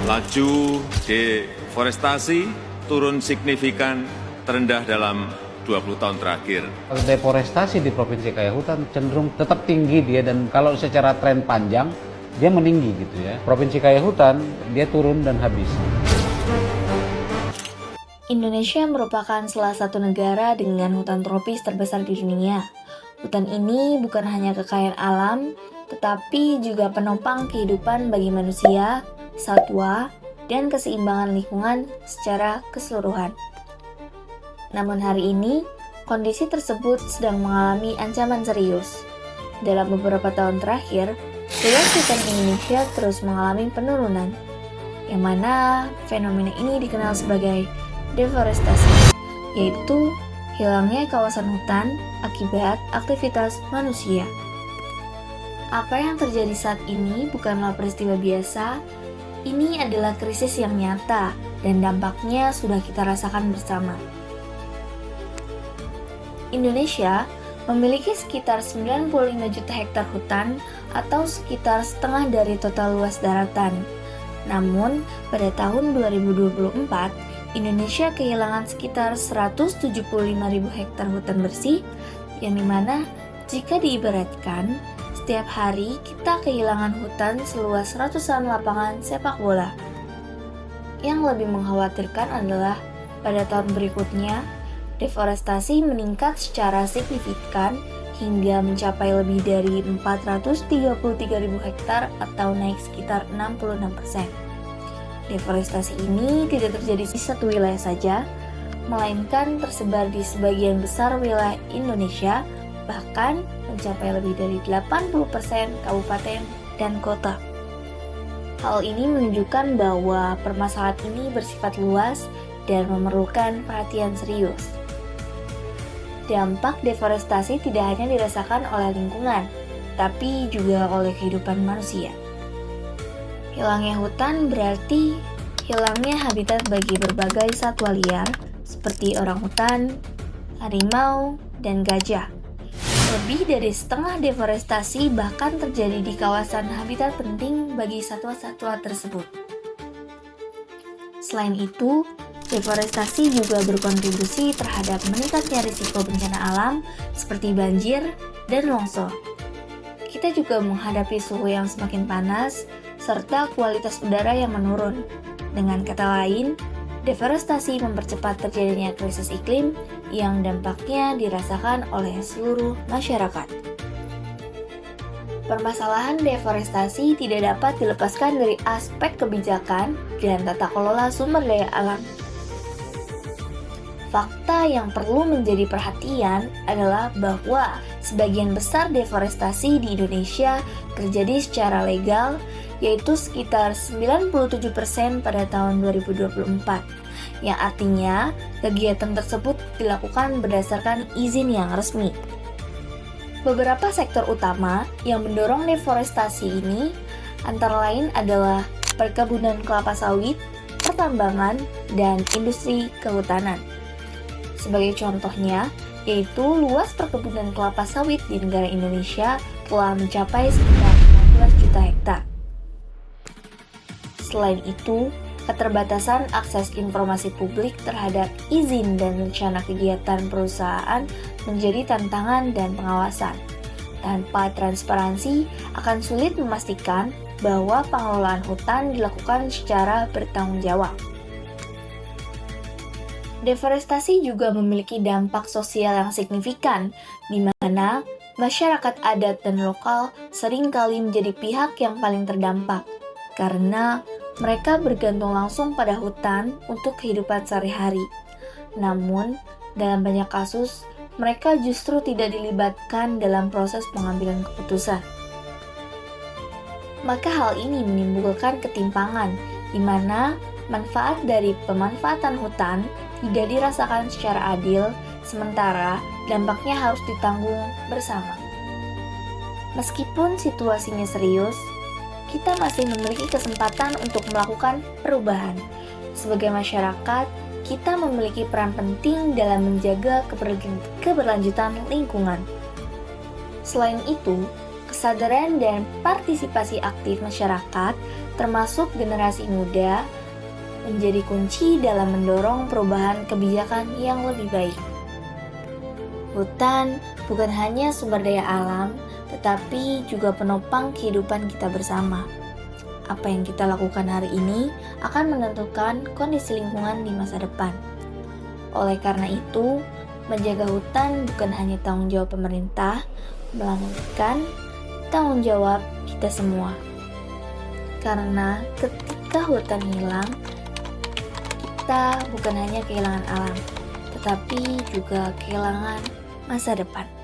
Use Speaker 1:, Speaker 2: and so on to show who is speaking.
Speaker 1: Laju deforestasi turun signifikan terendah dalam 20 tahun terakhir.
Speaker 2: Deforestasi di Provinsi Kaya Hutan cenderung tetap tinggi dia, dan kalau secara tren panjang dia meninggi gitu ya. Provinsi Kaya Hutan dia turun dan habis.
Speaker 3: Indonesia merupakan salah satu negara dengan hutan tropis terbesar di dunia. Hutan ini bukan hanya kekayaan alam, tetapi juga penopang kehidupan bagi manusia, satwa, dan keseimbangan lingkungan secara keseluruhan. Namun hari ini, kondisi tersebut sedang mengalami ancaman serius. Dalam beberapa tahun terakhir, luas hutan Indonesia terus mengalami penurunan, yang mana fenomena ini dikenal sebagai deforestasi, yaitu hilangnya kawasan hutan akibat aktivitas manusia. Apa yang terjadi saat ini bukanlah peristiwa biasa, ini adalah krisis yang nyata dan dampaknya sudah kita rasakan bersama. Indonesia memiliki sekitar 95 juta hektar hutan atau sekitar setengah dari total luas daratan. Namun, pada tahun 2024, Indonesia kehilangan sekitar 175.000 hektar hutan bersih, yang dimana jika diibaratkan, setiap hari kita kehilangan hutan seluas ratusan lapangan sepak bola. Yang lebih mengkhawatirkan adalah pada tahun berikutnya, deforestasi meningkat secara signifikan hingga mencapai lebih dari 433.000 hektar atau naik sekitar 66%. Deforestasi ini tidak terjadi di satu wilayah saja, melainkan tersebar di sebagian besar wilayah Indonesia, bahkan mencapai lebih dari 80% kabupaten dan kota. Hal ini menunjukkan bahwa permasalahan ini bersifat luas dan memerlukan perhatian serius. Dampak deforestasi tidak hanya dirasakan oleh lingkungan, tapi juga oleh kehidupan manusia. Hilangnya hutan berarti hilangnya habitat bagi berbagai satwa liar seperti orangutan, harimau, dan gajah. Lebih dari setengah deforestasi bahkan terjadi di kawasan habitat penting bagi satwa-satwa tersebut. Selain itu, deforestasi juga berkontribusi terhadap meningkatnya risiko bencana alam seperti banjir dan longsor. Kita juga menghadapi suhu yang semakin panas serta kualitas udara yang menurun. Dengan kata lain, deforestasi mempercepat terjadinya krisis iklim yang dampaknya dirasakan oleh seluruh masyarakat. Permasalahan deforestasi tidak dapat dilepaskan dari aspek kebijakan dan tata kelola sumber daya alam. Fakta yang perlu menjadi perhatian adalah bahwa sebagian besar deforestasi di Indonesia terjadi secara legal, yaitu sekitar 97% pada tahun 2024, yang artinya kegiatan tersebut dilakukan berdasarkan izin yang resmi. Beberapa sektor utama yang mendorong deforestasi ini antara lain adalah perkebunan kelapa sawit, pertambangan, dan industri kehutanan. Sebagai contohnya, yaitu luas perkebunan kelapa sawit di negara Indonesia telah mencapai sekitar 15 juta hektar. Selain itu, keterbatasan akses informasi publik terhadap izin dan rencana kegiatan perusahaan menjadi tantangan dan pengawasan. Tanpa transparansi, akan sulit memastikan bahwa pengelolaan hutan dilakukan secara bertanggung jawab. Deforestasi juga memiliki dampak sosial yang signifikan, di mana masyarakat adat dan lokal seringkali menjadi pihak yang paling terdampak, karena mereka bergantung langsung pada hutan untuk kehidupan sehari-hari. Namun, dalam banyak kasus, mereka justru tidak dilibatkan dalam proses pengambilan keputusan. Maka hal ini menimbulkan ketimpangan, di mana manfaat dari pemanfaatan hutan tidak dirasakan secara adil, sementara dampaknya harus ditanggung bersama. Meskipun situasinya serius, kita masih memiliki kesempatan untuk melakukan perubahan. Sebagai masyarakat, kita memiliki peran penting dalam menjaga keberlanjutan lingkungan. Selain itu, Kesadaran dan partisipasi aktif masyarakat, termasuk generasi muda, menjadi kunci dalam mendorong perubahan kebijakan yang lebih baik. Hutan bukan hanya sumber daya alam, tetapi juga penopang kehidupan kita bersama. Apa yang kita lakukan hari ini akan menentukan kondisi lingkungan di masa depan. Oleh karena itu, menjaga hutan bukan hanya tanggung jawab pemerintah, melainkan tanggung jawab kita semua. Karena ketika hutan hilang, kita bukan hanya kehilangan alam, tetapi juga kehilangan masa depan.